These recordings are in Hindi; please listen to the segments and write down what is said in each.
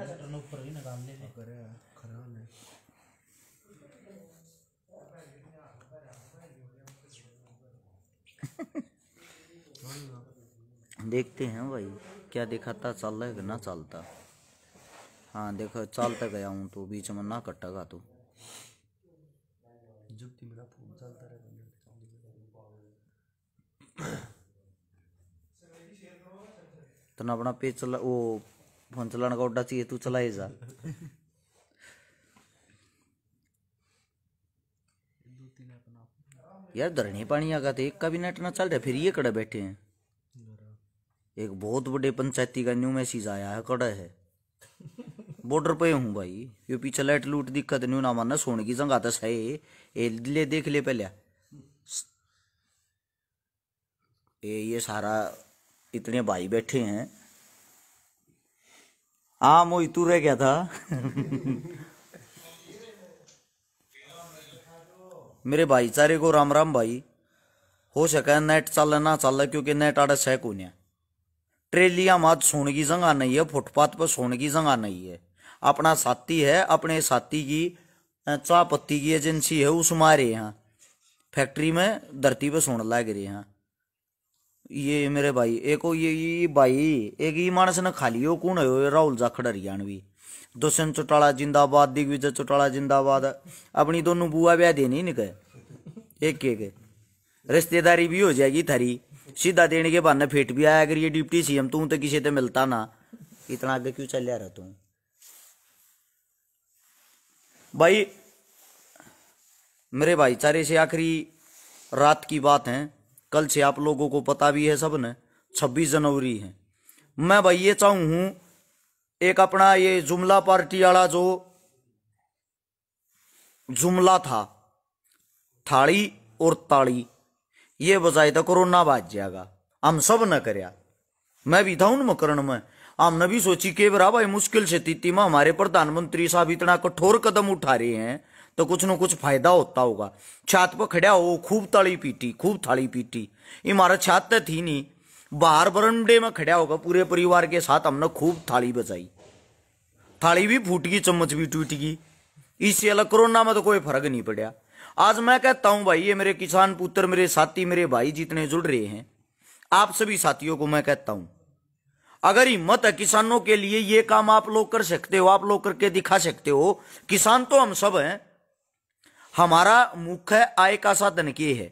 ऊपर ही निकाल ले देखते हैं भाई क्या दिखाता, चल रहा है कि ना चलता। हाँ देखो चलता गया हूँ तो बीच में ना कटेगा तो तना अपना पेज चला वो फोन चलाने का उड्डा चाहिए तू चलाए जा। यार धरनी पानी आगा तो एक का भी नेट ना चल रहा, फिर ये कड़े बैठे हैं। एक बहुत बड़े पंचायती का न्यू मैसेज आया है, कड़ा है बॉर्डर पे हूँ भाई। ये पीछे लाइट लूट दिक्कत नहीं ना मानना, सोने की जगह तो सही ले देख ले पहले। ये सारा इतने भाई बैठे हैं। हाँ मोई तू रह गया था मेरे भाईचारे को राम राम भाई। हो सके नेट चल ना चल, क्योंकि नेट आड़ा सह को ट्रेलिया मात सोने की जगह नहीं है, फुटपाथ पर सोने की जगह नहीं है। अपना साथी है, अपने साथी की चाय पत्ती की एजेंसी है, उस मारे यहाँ फैक्ट्री में धरती पे सोने लग रहे हैं। ये मेरे भाई एक ये भाई एक ही मानस ने खाली हो कौन है, राहुल जाखड़ हरियाणवी। दुष्यंत चौटाला जिंदाबाद, दिग्विजय चौटाला जिंदाबाद। अपनी दोनों बुआ ब्याह देनी निकले एक एक रिश्तेदारी भी हो जाएगी थारी, सीधा देने के बहाने फेट भी आया। अगर ये डिप्टी सीएम तू तो किसी से मिलता ना, इतना आगे क्यों चल रहा तू भाई। मेरे भाईचारे से आखिरी रात की बात है, कल से आप लोगों को पता भी है सब ने 26 जनवरी है। मैं भाई ये चाहूं हूं एक अपना ये जुमला पार्टी वाला जो जुमला था थाली और ताली, ये बजाय तो कोरोना बाज जाएगा। हम सब न करया, मैं भी था उन मकरण में। हमने भी सोची के बरा भाई मुश्किल से स्थिति में हमारे प्रधानमंत्री साहब इतना कठोर कदम उठा रहे हैं तो कुछ न कुछ फायदा होता होगा। छत पर खड़ा हो खूब ताली पीटी, खूब थाली पीटी। हमारा छत तो थी नहीं, बाहर बरंडे में खड़ा होगा पूरे परिवार के साथ, हमने खूब थाली बजाई। थाली भी फूट गई, चम्मच भी टूट गई। इससे अलग कोरोना में तो कोई फर्क नहीं पड़ा। आज मैं कहता हूं भाई, ये मेरे किसान पुत्र, मेरे साथी, मेरे भाई जितने जुड़ रहे हैं, आप सभी साथियों को मैं कहता हूं, अगर हिम्मत है किसानों के लिए ये काम आप लोग कर सकते हो, आप लोग करके दिखा सकते हो। किसान तो हम सब हैं। हमारा मुख्य आय का साधन क्या है?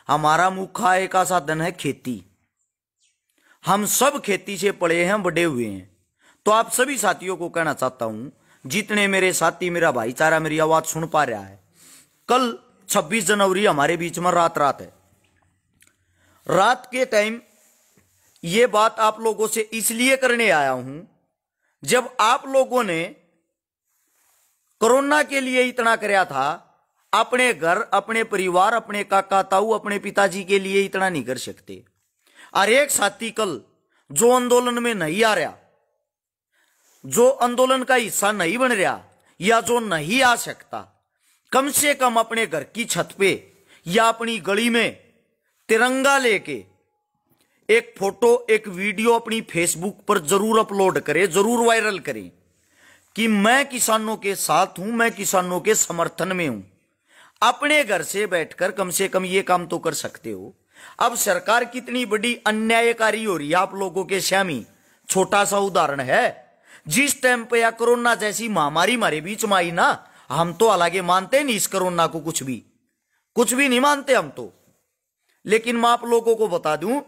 हमारा मुख्य आय का साधन है खेती। हम सब खेती से पड़े हैं, बड़े हुए हैं। तो आप सभी साथियों को कहना चाहता हूं, जितने मेरे साथी, मेरा भाईचारा मेरी आवाज सुन पा रहा है, कल 26 जनवरी हमारे बीच में रात है। रात के टाइम ये बात आप लोगों से इसलिए करने आया हूं, जब आप लोगों ने कोरोना के लिए इतना कराया था, अपने घर, अपने परिवार, अपने काका ताऊ, अपने पिताजी के लिए इतना नहीं कर सकते। और एक साथी कल जो आंदोलन में नहीं आ रहा, जो आंदोलन का हिस्सा नहीं बन रहा, या जो नहीं आ सकता, कम से कम अपने घर की छत पे या अपनी गली में तिरंगा लेके एक फोटो, एक वीडियो अपनी फेसबुक पर जरूर अपलोड करें, जरूर वायरल करें कि मैं किसानों के साथ हूं, मैं किसानों के समर्थन में हूं। अपने घर से बैठकर कम से कम ये काम तो कर सकते हो। अब सरकार कितनी बड़ी अन्यायकारी हो रही है आप लोगों के सामने छोटा सा उदाहरण है। जिस टाइम पे या कोरोना जैसी महामारी हमारे बीच में आई ना, हम तो हालांकि मानते नहीं इस कोरोना को, कुछ भी नहीं मानते हम तो, लेकिन मैं आप लोगों को बता दूं,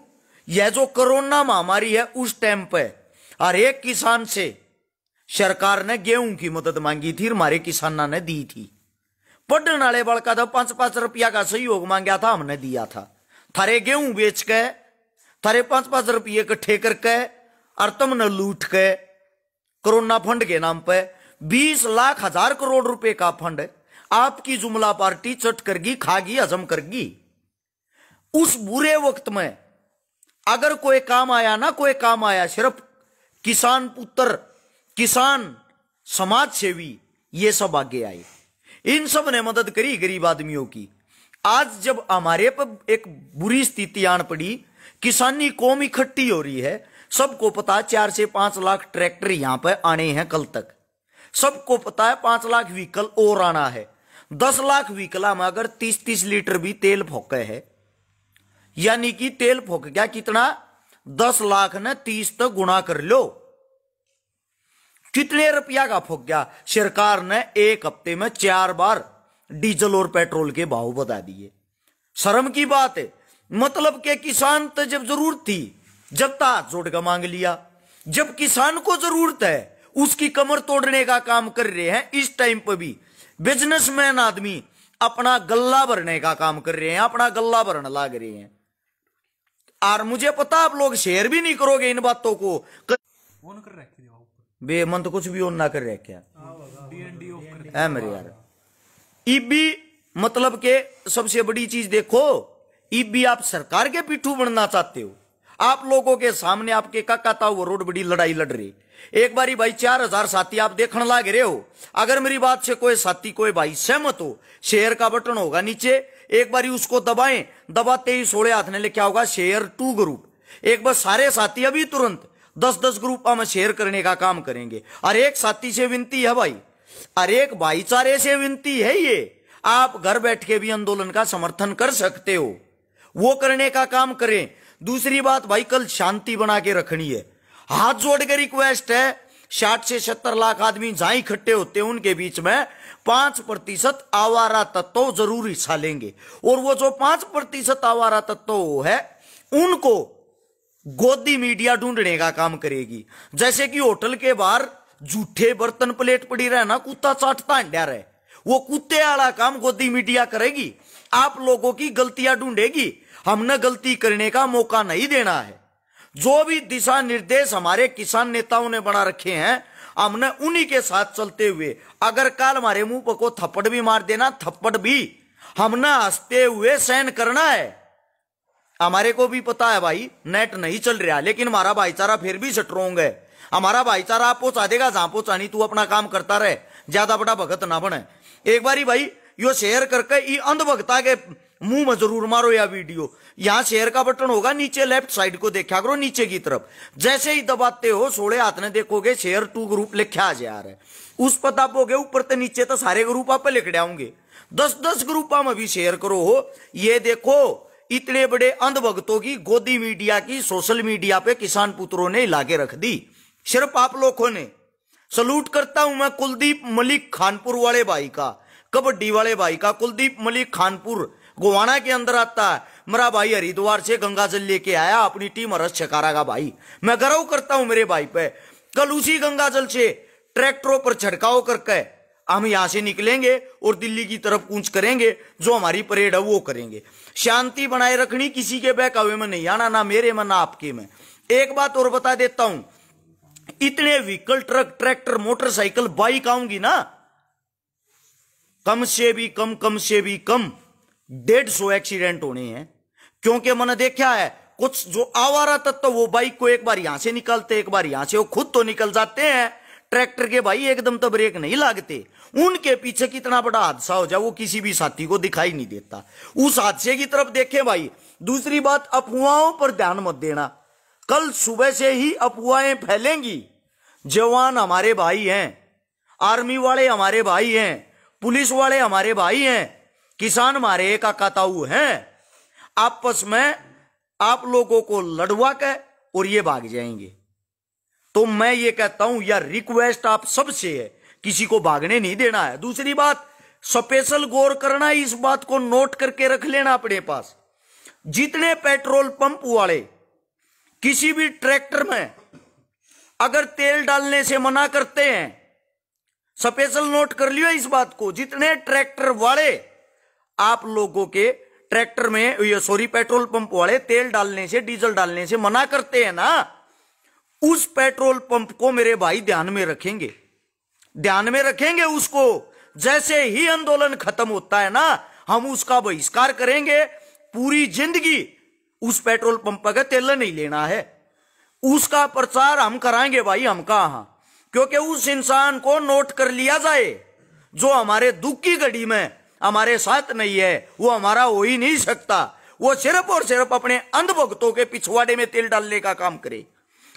यह जो कोरोना महामारी है, उस टाइम पे हर एक किसान से सरकार ने गेहूं की मदद मांगी थी, हमारे किसानों ने दी थी। पढ़ने वाले बड़का था 5-5 रुपया का सहयोग मांगा था, हमने दिया था। थारे गेहूं बेच के, थारे 5-5 रुपये इकट्ठे करके और तुमने लूट के कोरोना फंड के नाम पे 20 लाख हजार करोड़ रुपए का फंड आपकी जुमला पार्टी चट करगी, खागी, हजम करगी। उस बुरे वक्त में अगर कोई काम आया ना, कोई काम आया, सिर्फ किसान पुत्र, किसान समाज सेवी, ये सब आगे आए। इन सब ने मदद करी गरीब आदमियों की। आज जब हमारे पर एक बुरी स्थिति आन पड़ी, किसानी कौम इकट्ठी हो रही है, सबको पता है 4 से 5 लाख ट्रैक्टर यहां पर आने हैं कल तक। सबको पता है 5 लाख व्हीकल और आना है। 10 लाख व्हीकला में अगर 30-30 लीटर भी तेल फूके है, यानी कि तेल फूक गया कितना, 10 लाख ने 30 तक गुणा कर लो, कितने रुपया का फूक गया। सरकार ने एक हफ्ते में 4 बार डीजल और पेट्रोल के भाव बता दिए। शर्म की बात है। मतलब के किसान तो जब जरूरत थी जब तक हाथ जोड़ कर मांग लिया, जब किसान को जरूरत है उसकी कमर तोड़ने का काम कर रहे हैं। इस टाइम पर भी बिजनेसमैन आदमी अपना गल्ला भरने का काम कर रहे हैं, अपना गल्ला भरने लाग रहे हैं। और मुझे पता आप लोग शेयर भी नहीं करोगे इन बातों को। ऑन कर रखे बे मन तो कुछ भी ऑन ना कर रहे क्या है मेरे यार। इबी मतलब के सबसे बड़ी चीज देखो, इबी आप सरकार के पिट्ठू बनना चाहते हो। आप लोगों के सामने आपके काका ताऊ रोड बड़ी लड़ाई लड़ रही। एक बारी भाई 4000 साथी आप देखने लाग रहे हो। अगर मेरी बात से कोई साथी कोई भाई सहमत हो, शेयर का बटन होगा नीचे, एक बारी उसको दबाएं, दबाते ही 16 हाथ ने लिखा होगा शेयर टू ग्रुप। एक बार सारे साथी अभी तुरंत 10-10 ग्रुप में शेयर करने का काम करेंगे। और एक साथी से विनती है भाई, और एक भाईचारे से विनती है, ये आप घर बैठ के भी आंदोलन का समर्थन कर सकते हो, वो करने का काम करें। दूसरी बात भाई, कल शांति बना के रखनी है। हाथ जोड़ के रिक्वेस्ट है, 60 से 70 लाख आदमी जहां इकट्ठे होते हैं उनके बीच में 5% आवारा तत्व जरूर हिस्सा लेंगे। और वो जो 5% आवारा तत्व है उनको गोदी मीडिया ढूंढने का काम करेगी। जैसे कि होटल के बाहर झूठे बर्तन प्लेट पड़ी रहे ना, कुत्ता चाटता अंडा रहे, वो कुत्ते वाला काम गोदी मीडिया करेगी। आप लोगों की गलतियां ढूंढेगी। हमने गलती करने का मौका नहीं देना है। जो भी दिशा निर्देश हमारे किसान नेताओं ने बना रखे हैं, हमने उन्हीं के साथ चलते हुए, अगर कल हमारे मुंह पर को थप्पड़ भी मार देना, थप्पड़ भी हमने हंसते हुए सहन करना है। हमारे को भी पता है भाई नेट नहीं चल रहा, लेकिन हमारा भाईचारा फिर भी स्ट्रोंग है। हमारा भाईचारा आप पहुंचा देगा जहां पहुंचानी, तू अपना काम करता रहे, ज्यादा बड़ा भगत ना बने। एक बारी भाई यो शेयर करके ये अंधभक्ता के मुंह में जरूर मारो या वीडियो। यहां शेयर का बटन होगा नीचे लेफ्ट साइड को देखा करो, नीचे की तरफ जैसे ही दबाते हो 16 हाथ ने देखोगे शेयर टू ग्रुप लिखा आ जा रहा है। उस पर दबोगे ऊपर तो नीचे तो सारे ग्रुप आप लिख डाओगे। 10-10 ग्रुपा में भी शेयर करो हो। ये देखो इतने बड़े अंधभक्तों की गोदी मीडिया की सोशल मीडिया पे किसान पुत्रों ने हिला के रख दी, सिर्फ आप लोगों ने। सलूट करता हूं मैं कुलदीप मलिक खानपुर वाले भाई का, कबड्डी वाले भाई का। कुलदीप मलिक खानपुर गोवाना के अंदर आता है। मेरा भाई हरिद्वार से गंगा जल लेके आया अपनी टीम हरस छकारा का भाई। मैं गर्व करता हूं मेरे भाई पे। कल उसी गंगा जल से ट्रैक्टरों पर छिड़काव करके हम यहां से निकलेंगे और दिल्ली की तरफ कूच करेंगे। जो हमारी परेड है वो करेंगे। शांति बनाए रखनी, किसी के बहकावे में नहीं आना, ना मेरे में ना आपके में। एक बात और बता देता हूं, इतने vehicle truck tractor motorcycle bike आऊंगी ना, कम से भी कम 150 एक्सीडेंट होने हैं। क्योंकि मैंने देखा है कुछ जो आवारा तत्व वो बाइक को एक बार यहां से निकालते, एक बार यहां से, वो खुद तो निकल जाते हैं। ट्रैक्टर के भाई एकदम तो ब्रेक नहीं लागते, उनके पीछे कितना बड़ा हादसा हो जाए वो किसी भी साथी को दिखाई नहीं देता। उस हादसे की तरफ देखें भाई। दूसरी बात, अफवाहों पर ध्यान मत देना। कल सुबह से ही अफवाहें फैलेंगी। जवान हमारे भाई हैं, आर्मी वाले हमारे भाई हैं, पुलिस वाले हमारे भाई हैं, किसान हमारे काका ताऊ हैं। आपस में आप लोगों को लड़वा के और ये भाग जाएंगे। तो मैं ये कहता हूं यार, रिक्वेस्ट आप सबसे है, किसी को भागने नहीं देना है। दूसरी बात, स्पेशल गौर करना, इस बात को नोट करके रख लेना अपने पास। जितने पेट्रोल पंप वाले किसी भी ट्रैक्टर में अगर तेल डालने से मना करते हैं, स्पेशल नोट कर लियो इस बात को। जितने ट्रैक्टर वाले आप लोगों के ट्रैक्टर में, पेट्रोल पंप वाले तेल डालने से, डीजल डालने से मना करते हैं ना, उस पेट्रोल पंप को मेरे भाई ध्यान में रखेंगे, ध्यान में रखेंगे उसको। जैसे ही आंदोलन खत्म होता है ना, हम उसका बहिष्कार करेंगे। पूरी जिंदगी उस पेट्रोल पंप का तेल नहीं लेना है, उसका प्रचार हम कराएंगे भाई। हम कहां, क्योंकि उस इंसान को नोट कर लिया जाए जो हमारे दुख की घड़ी में हमारे साथ नहीं है। वो हमारा हो ही नहीं सकता। वो सिर्फ और सिर्फ अपने अंधभक्तों के पिछवाड़े में तेल डालने का काम करे।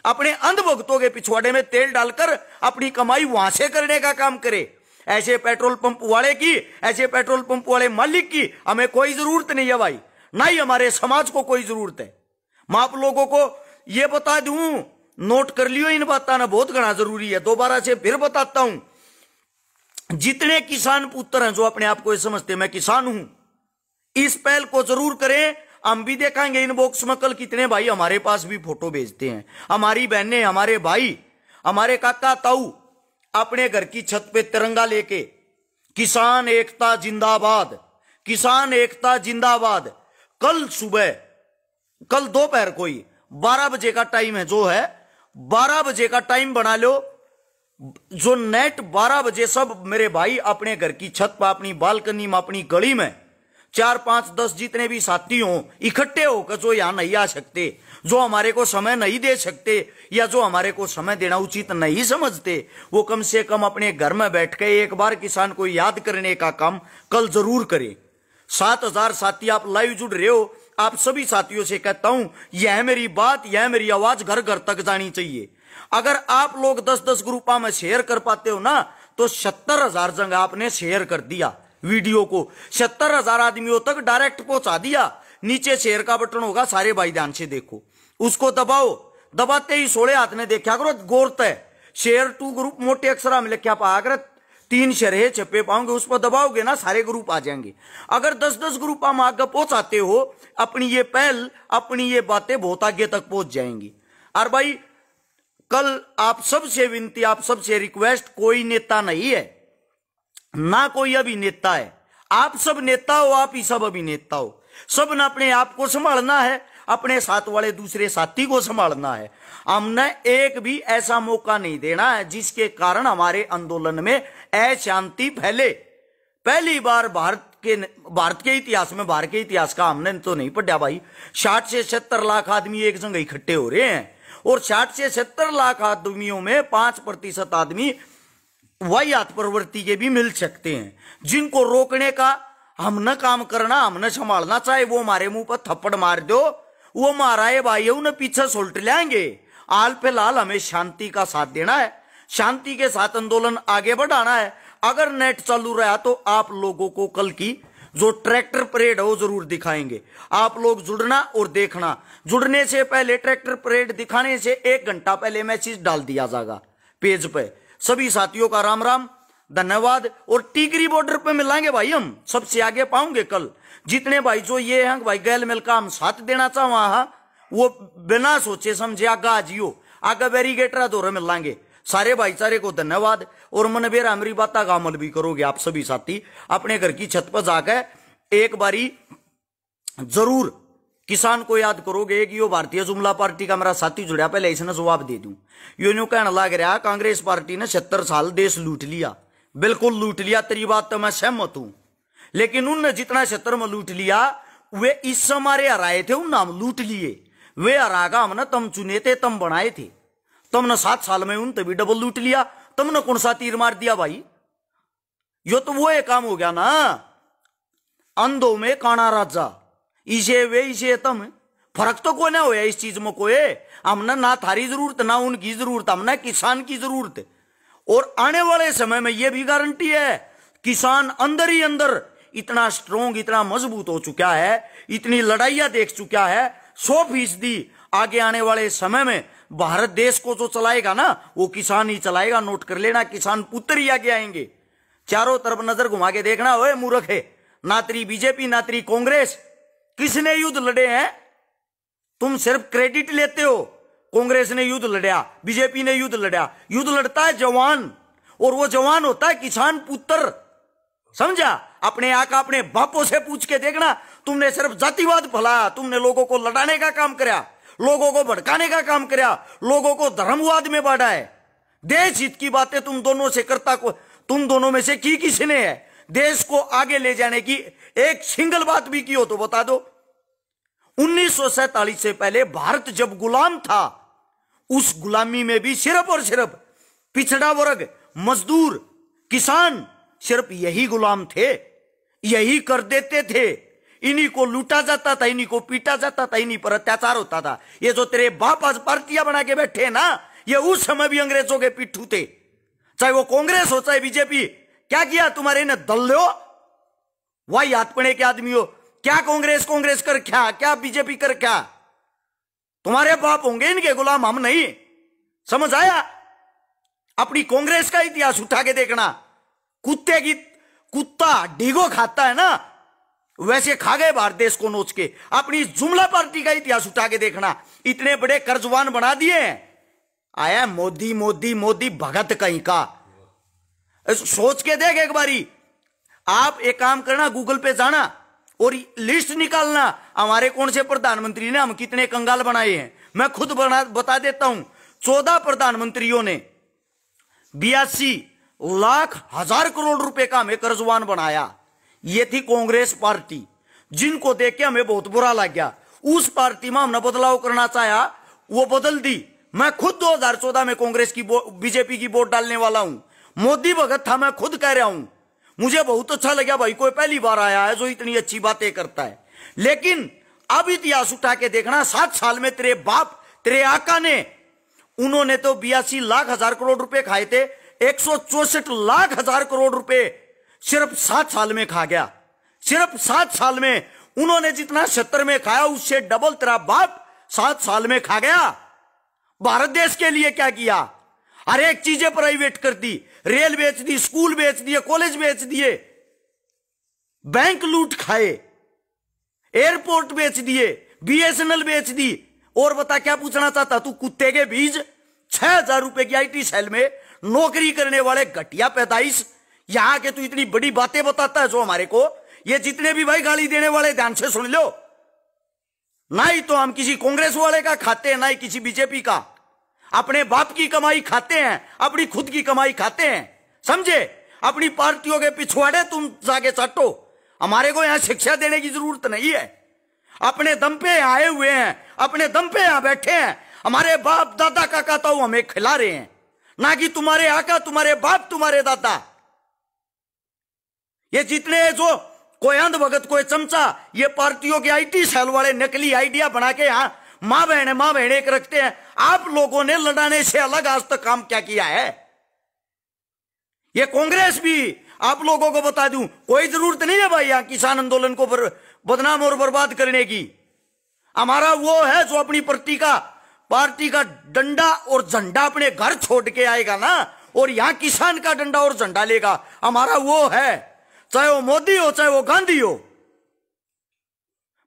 अपने अंधभक्तों के पिछवाड़े में तेल डालकर अपनी कमाई वहां से करने का काम करे। ऐसे पेट्रोल पंप वाले की, ऐसे पेट्रोल पंप वाले मालिक की हमें कोई जरूरत नहीं है भाई, ना ही हमारे समाज को कोई जरूरत है। मैं आप लोगों को यह बता दूं, नोट कर लियो इन बातों ना, बहुत घना जरूरी है। दोबारा से फिर बताता हूं, जितने किसान पुत्र हैं जो अपने आप को ये समझते मैं किसान हूं, इस पहल को जरूर करें। हम भी देखेंगे इनबॉक्स में कल कितने भाई हमारे पास भी फोटो भेजते हैं, हमारी बहनें, हमारे भाई, हमारे काका ताऊ अपने घर की छत पे तिरंगा लेके किसान एकता जिंदाबाद, किसान एकता जिंदाबाद। कल सुबह, कल दोपहर कोई 12 बजे का टाइम है, जो है 12 बजे का टाइम बना लो, जो नेट 12 बजे सब मेरे भाई अपने घर की छत पर, अपनी बालकनी में, अपनी गली में 4, 5, 10 जितने भी साथी हों इकट्ठे होकर, जो यहां नहीं आ सकते, जो हमारे को समय नहीं दे सकते या जो हमारे को समय देना उचित नहीं समझते, वो कम से कम अपने घर में बैठ के एक बार किसान को याद करने का काम कल जरूर करें। 7000 साथी आप लाइव जुड़ रहे हो, आप सभी साथियों से कहता हूं, यह मेरी बात, यह मेरी आवाज घर घर तक जानी चाहिए। अगर आप लोग 10-10 ग्रुपों में शेयर कर पाते हो ना, तो 70,000 जगह आपने शेयर कर दिया वीडियो को, 70,000 आदमियों तक डायरेक्ट पहुंचा दिया। नीचे शेयर का बटन होगा, सारे भाई ध्यान से देखो, उसको दबाओ, दबाते ही सोले हाथ में देखा करो, गौरत है शेयर टू ग्रुप मोटे अक्षर में लिखा पा कर 3 शरह छपे पाओगे, उस पर दबाओगे ना, सारे ग्रुप आ जाएंगे। अगर 10-10 ग्रुप हम आगे पहुंचाते हो, अपनी ये पहल, अपनी ये बातें बहुत आगे तक पहुंच जाएंगी। और भाई कल आप सबसे विनती, आप सबसे रिक्वेस्ट, कोई नेता नहीं है ना कोई अभिनेता है, आप सब नेता हो, आप ही सब अभिनेता हो। सब ने अपने आप को संभालना है, अपने साथ वाले दूसरे साथी को संभालना है। हमने एक भी ऐसा मौका नहीं देना है जिसके कारण हमारे आंदोलन में अशांति फैले। पहली बार भारत के इतिहास में, भारत के इतिहास का हमने तो नहीं पढ़ा भाई, 60 से 70 लाख आदमी एक जगह इकट्ठे हो रहे हैं, और 60 से 70 लाख आदमियों में 5% आदमी वाहियात प्रवृत्ति के भी मिल सकते हैं, जिनको रोकने का हमने काम करना, हमने संभालना। चाहे वो हमारे मुंह पर थप्पड़ मार दो, वो मारा भाई उन्हें पीछे सुलट लेंगे। आल फिलहाल हमें शांति का साथ देना है, शांति के साथ आंदोलन आगे बढ़ाना है। अगर नेट चालू रहा तो आप लोगों को कल की जो ट्रैक्टर परेड है वो जरूर दिखाएंगे। आप लोग जुड़ना और देखना। जुड़ने से पहले, ट्रैक्टर परेड दिखाने से 1 घंटा पहले मैसेज डाल दिया जाएगा पेज पे। सभी साथियों का राम राम, धन्यवाद। और टीकरी बॉर्डर पे मिलाएंगे भाई, हम सबसे आगे पाऊंगे कल। जितने भाई जो ये हैं भाई गैल मिल का हम साथ देना चाह, वो बिना सोचे समझे आगा आजियो, आगा बैरिगेटर दौरे मिलाएंगे। सारे भाईचारे को धन्यवाद। और मन बेरा हमारी बात का अमल भी करोगे आप सभी साथी। अपने घर की छत पर जाकर एक बारी जरूर किसान को याद करोगे कि यो भारतीय जुमला पार्टी का मेरा साथी जुड़ा, पहले इसने जवाब दे दूं। यो न्यू कहना लग रहा कांग्रेस पार्टी ने 70 साल देश लूट लिया। बिल्कुल लूट लिया, तेरी बात तो मैं सहमत हूं, लेकिन उनने जितना 70 में लूट लिया, वे इस हमारे हराए थे, उन हम लूट लिए। वे हरागा हमने, तम चुने थे, तम बनाए थे, तुमने 7 साल में उन तभी डबल लूट लिया। तुमने कौन सा तीर मार दिया भाई? यो तो वो एक काम हो गया ना, अंधों में काना राजा, इसे वे इसे तुम। फर्क तो कोई ना होया इस चीज में कोई। हमने ना थारी जरूरत ना उनकी जरूरत, हमने किसान की जरूरत। और आने वाले समय में यह भी गारंटी है, किसान अंदर ही अंदर इतना स्ट्रोंग, इतना मजबूत हो चुका है, इतनी लड़ाइयां देख चुका है, 100% आगे आने वाले समय में भारत देश को जो चलाएगा ना, वो किसान ही चलाएगा। नोट कर लेना, किसान पुत्र ही आगे आएंगे। चारों तरफ नजर घुमा के देखना, ओए मूर्ख है, ना तेरी बीजेपी ना तेरी कांग्रेस, किसने युद्ध लड़े हैं? तुम सिर्फ क्रेडिट लेते हो। कांग्रेस ने युद्ध लड़ा, बीजेपी ने युद्ध लड़ा। युद्ध लड़ता है जवान, और वो जवान होता है किसान पुत्र, समझा? अपने आका अपने बापों से पूछ के देखना। तुमने सिर्फ जातिवाद फैलाया, तुमने लोगों को लड़ाने का काम कराया, लोगों को भड़काने का काम कराया, लोगों को धर्मवाद में बांटा है। देश हित की बातें तुम दोनों से करता को, तुम दोनों में से की किसने है? देश को आगे ले जाने की एक सिंगल बात भी की हो तो बता दो। 1947 से पहले भारत जब गुलाम था, उस गुलामी में भी सिर्फ और सिर्फ पिछड़ा वर्ग, मजदूर, किसान सिर्फ यही गुलाम थे, यही कर देते थे। इन्हीं को लूटा जाता था, इन्हीं को पीटा जाता था, इन्हीं पर अत्याचार होता था। ये जो तेरे बाप आज पार्टियां बना के बैठे ना, ये उस समय भी अंग्रेजों के पिट्ठू थे, चाहे वो कांग्रेस हो चाहे बीजेपी। क्या किया तुम्हारे ने दल लो, वही हाथपणे के आदमी हो। क्या कांग्रेस कर क्या बीजेपी कर क्या, तुम्हारे बाप होंगे इनके गुलाम, हम नहीं। समझ आया? अपनी कांग्रेस का इतिहास उठा के देखना। कुत्ता डीगो खाता है ना, वैसे खा गए भारत देश को नोच के। अपनी जुमला पार्टी का इतिहास उठा के देखना, इतने बड़े कर्जवान बना दिए। आया मोदी मोदी मोदी भगत कहीं का। सोच के देख एक बारी। आप एक काम करना, गूगल पे जाना और लिस्ट निकालना, हमारे कौन से प्रधानमंत्री ने हम कितने कंगाल बनाए हैं। मैं खुद बता देता हूं। 14 प्रधानमंत्रियों ने 82,00,000 करोड़ रुपए का हमें कर्जवान बनाया। ये थी कांग्रेस पार्टी, जिनको देख के हमें बहुत बुरा लग गया। उस पार्टी में हमने बदलाव करना चाहा, वो बदल दी। मैं खुद 2014 में कांग्रेस की बीजेपी की वोट डालने वाला हूं। मोदी भगत था, मैं खुद कह रहा हूं। मुझे बहुत अच्छा लगा भाई, कोई पहली बार आया है जो इतनी अच्छी बातें करता है। लेकिन अब इतिहास उठा के देखना, 7 साल में तेरे बाप तेरे आका ने, उन्होंने तो 82,00,000 करोड़ रुपए खाए थे। 164,00,000 करोड़ रुपए सिर्फ 7 साल में खा गया। सिर्फ 7 साल में उन्होंने जितना 70 में खाया, उससे डबल तेरा बाप 7 साल में खा गया। भारत देश के लिए क्या किया? हर एक चीजें प्राइवेट कर दी, रेल बेच दी, स्कूल बेच दिए, कॉलेज बेच दिए, बैंक लूट खाए, एयरपोर्ट बेच दिए, BSNL बेच दी। और बता क्या पूछना चाहता तू? कुत्ते के बीज 6,000 रुपए की IT सेल में नौकरी करने वाले घटिया पैदाइश, यहां के तू इतनी बड़ी बातें बताता है जो हमारे को। ये जितने भी भाई गाली देने वाले ध्यान से सुन लो, ना ही तो हम किसी कांग्रेस वाले का खाते हैं, ना ही किसी बीजेपी का। अपने बाप की कमाई खाते हैं, अपनी खुद की कमाई खाते हैं, समझे? अपनी पार्टियों के पिछवाड़े तुम जाके चाटो। हमारे को यहां शिक्षा देने की जरूरत नहीं है। अपने दम पे आए हुए हैं, अपने दम पे यहां बैठे हैं। हमारे बाप दादा काका ताऊ हमें खिला रहे हैं, ना कि तुम्हारे आका, तुम्हारे बाप, तुम्हारे दादा। ये जितने जो कोई अंध भगत, कोई चमचा, ये पार्टियों के IT सेल वाले नकली आइडिया बना के यहां मां बहन एक रखते हैं। आप लोगों ने लड़ाने से अलग आज तक काम क्या किया है? ये कांग्रेस भी आप लोगों को बता दूं, कोई जरूरत नहीं है भाई यहां किसान आंदोलन को बदनाम और बर्बाद करने की। हमारा वो है जो अपनी पार्टी का डंडा और झंडा अपने घर छोड़ के आएगा ना, और यहां किसान का डंडा और झंडा लेगा, हमारा वो है। चाहे वो मोदी हो, चाहे वो गांधी हो।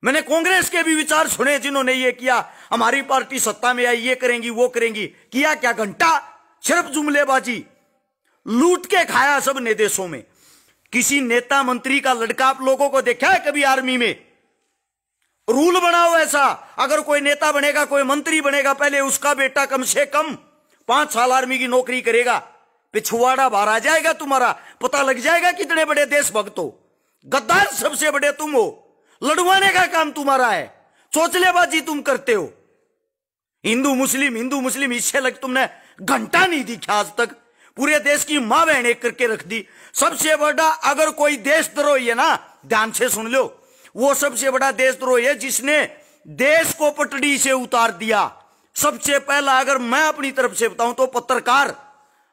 मैंने कांग्रेस के भी विचार सुने जिन्होंने ये किया, हमारी पार्टी सत्ता में आई, ये करेंगी वो करेंगी। किया क्या? घंटा सिर्फ जुमलेबाजी, लूट के खाया सब ने देशों में। किसी नेता मंत्री का लड़का आप लोगों को देखा है कभी आर्मी में? रूल बनाओ ऐसा, अगर कोई नेता बनेगा, कोई मंत्री बनेगा, पहले उसका बेटा कम से कम 5 साल आर्मी की नौकरी करेगा। पिछवाड़ा बाहर आ जाएगा तुम्हारा, पता लग जाएगा कितने बड़े देशभक्त हो। गद्दार सबसे बड़े तुम हो, लड़वाने का काम तुम्हारा है, चोचलेबाजी तुम करते हो। हिंदू मुस्लिम इससे लग तुमने घंटा नहीं दिखा आज तक। पूरे देश की मां बहन एक करके रख दी। सबसे बड़ा अगर कोई देशद्रोही है ना, ध्यान से सुन लो, वो सबसे बड़ा देशद्रोही है जिसने देश को पटड़ी से उतार दिया। सबसे पहला अगर मैं अपनी तरफ से बताऊं तो पत्रकार,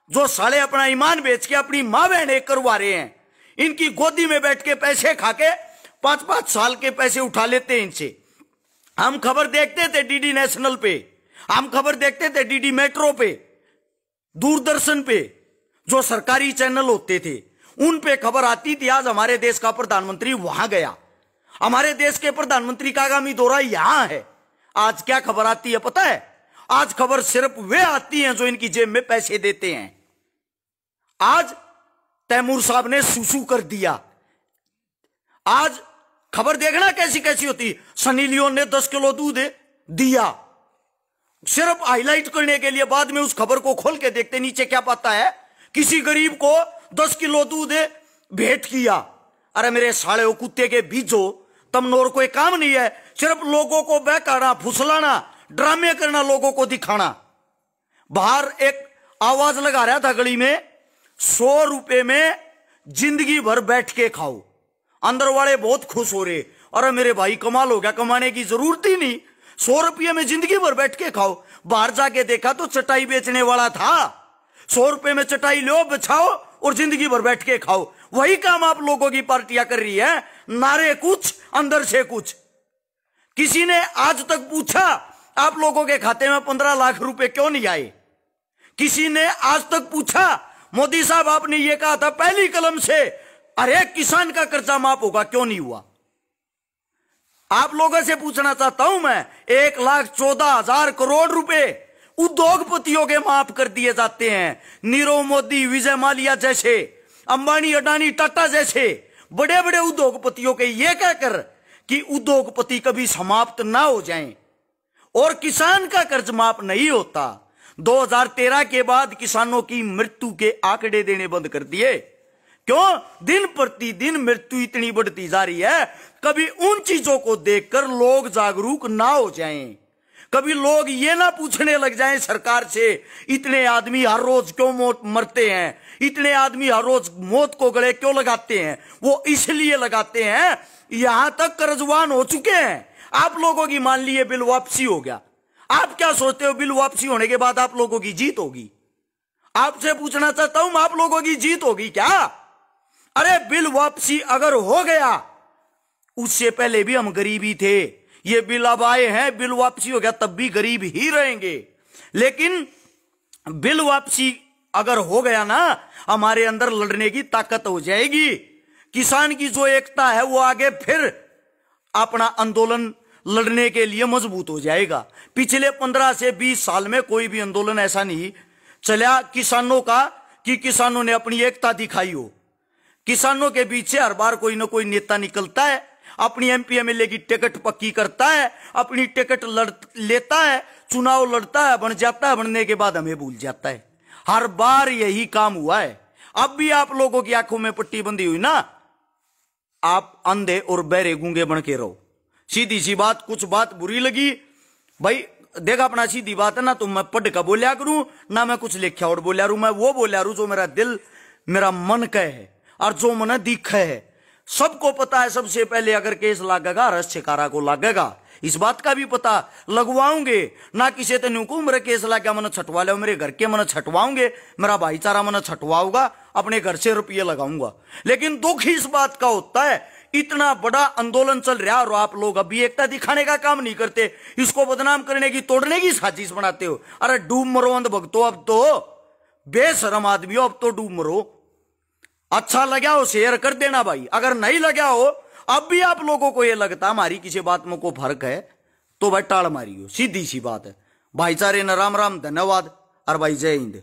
जो साले अपना ईमान बेच के अपनी मां बहन एक करवा रहे हैं। इनकी गोदी में बैठ के पैसे खा के 5-5 साल के पैसे उठा लेते हैं इनसे। हम खबर देखते थे DD नेशनल पे, हम खबर देखते थे DD मेट्रो पे, दूरदर्शन पे, जो सरकारी चैनल होते थे उन पे खबर आती थी। आज हमारे देश का प्रधानमंत्री वहां गया, हमारे देश के प्रधानमंत्री का आगामी दौरा यहां है। आज क्या खबर आती है पता है? आज खबर सिर्फ वे आती हैं जो इनकी जेब में पैसे देते हैं। आज तैमूर साहब ने सुसु कर दिया। आज खबर देखना कैसी कैसी होती। सनी लियोन ने 10 किलो दूध दिया, सिर्फ हाईलाइट करने के लिए। बाद में उस खबर को खोल के देखते नीचे क्या पाता है, किसी गरीब को 10 किलो दूध भेंट किया। अरे मेरे साले कुत्ते के बीजो, तम नोर कोई काम नहीं है, सिर्फ लोगों को बहकाना, फुसलाना, ड्रामे करना, लोगों को दिखाना। बाहर एक आवाज लगा रहा था गली में, 100 रुपए में जिंदगी भर बैठ के खाओ। अंदर वाले बहुत खुश हो रहे, अरे मेरे भाई कमाल हो गया, कमाने की जरूरत ही नहीं, 100 रुपये में जिंदगी भर बैठ के खाओ। बाहर जाके देखा तो चटाई बेचने वाला था, 100 रुपये में चटाई लो, बिछाओ और जिंदगी भर बैठ के खाओ। वही काम आप लोगों की पार्टियां कर रही है, नारे कुछ अंदर से कुछ। किसी ने आज तक पूछा आप लोगों के खाते में 15 लाख रुपए क्यों नहीं आए? किसी ने आज तक पूछा मोदी साहब आपने ये कहा था पहली कलम से अरे किसान का कर्जा माफ होगा, क्यों नहीं हुआ? आप लोगों से पूछना चाहता हूं मैं, 1,14,000 करोड़ रुपए उद्योगपतियों के माफ कर दिए जाते हैं। नीरव मोदी, विजय माल्या जैसे, अंबानी, अडानी, टाटा जैसे बड़े बड़े उद्योगपतियों के ये कहकर कि उद्योगपति कभी समाप्त ना हो जाएं और किसान का कर्ज माफ नहीं होता। 2013 के बाद किसानों की मृत्यु के आंकड़े देने बंद कर दिए। क्यों? दिन प्रतिदिन मृत्यु इतनी बढ़ती जा रही है। कभी उन चीजों को देखकर लोग जागरूक ना हो जाएं, कभी लोग ये ना पूछने लग जाएं सरकार से इतने आदमी हर रोज क्यों मरते हैं, इतने आदमी हर रोज मौत को गले क्यों लगाते हैं? वो इसलिए लगाते हैं, यहां तक कर्जवान हो चुके हैं। आप लोगों की मान लीजिए बिल वापसी हो गया, आप क्या सोचते हो बिल वापसी होने के बाद आप लोगों की जीत होगी? आपसे पूछना चाहता हूं, आप लोगों की जीत होगी क्या? अरे बिल वापसी अगर हो गया, उससे पहले भी हम गरीबी थे, ये बिल अब आए हैं, बिल वापसी हो गया तब भी गरीब ही रहेंगे। लेकिन बिल वापसी अगर हो गया ना, हमारे अंदर लड़ने की ताकत हो जाएगी। किसान की जो एकता है वो आगे फिर अपना आंदोलन लड़ने के लिए मजबूत हो जाएगा। पिछले 15 से 20 साल में कोई भी आंदोलन ऐसा नहीं चला किसानों का कि किसानों ने अपनी एकता दिखाई हो। किसानों के पीछे हर बार कोई ना कोई नेता निकलता है, अपनी MP MLA की टिकट पक्की करता है, अपनी टिकट लेता है, चुनाव लड़ता है, बन जाता है, बनने के बाद हमें भूल जाता है। हर बार यही काम हुआ है। अब भी आप लोगों की आंखों में पट्टी बंधी हुई ना, आप अंधे और बहरे गूंगे बन के रहो। सीधी सी बात, कुछ बात बुरी लगी भाई देख, अपना सीधी बात है ना, तो मैं पढ़ का बोलिया करूं ना, मैं कुछ लिखा और बोलिया रू, मैं वो बोलिया रू जो मेरा दिल मेरा मन कहे है और जो मन दिखे है। सबको पता है सबसे पहले अगर केस लागेगा रस शिकारा को लागेगा, इस बात का भी पता। लगवाऊंगे ना किसी तेन को मेरे केस लागे मन छटवा लो, मेरे घर के मन छटवाऊंगे, मेरा भाईचारा मन छटवाऊंगा, अपने घर से रुपये लगाऊंगा। लेकिन दुख इस बात का होता है इतना बड़ा आंदोलन चल रहा और आप लोग अभी एकता दिखाने का काम नहीं करते, इसको बदनाम करने की, तोड़ने की साजिश बनाते हो। अरे डूब मरो अंध भक्तो, अब तो बेशरम आदमी हो, अब तो डूब मरो। अच्छा लगा हो शेयर कर देना भाई, अगर नहीं लगा हो अब भी आप लोगों को ये लगता हमारी किसी बात में को फर्क है तो भाई टाल मारियो, सीधी सी बात है। भाईचारे न राम राम, धन्यवाद और भाई जय हिंद।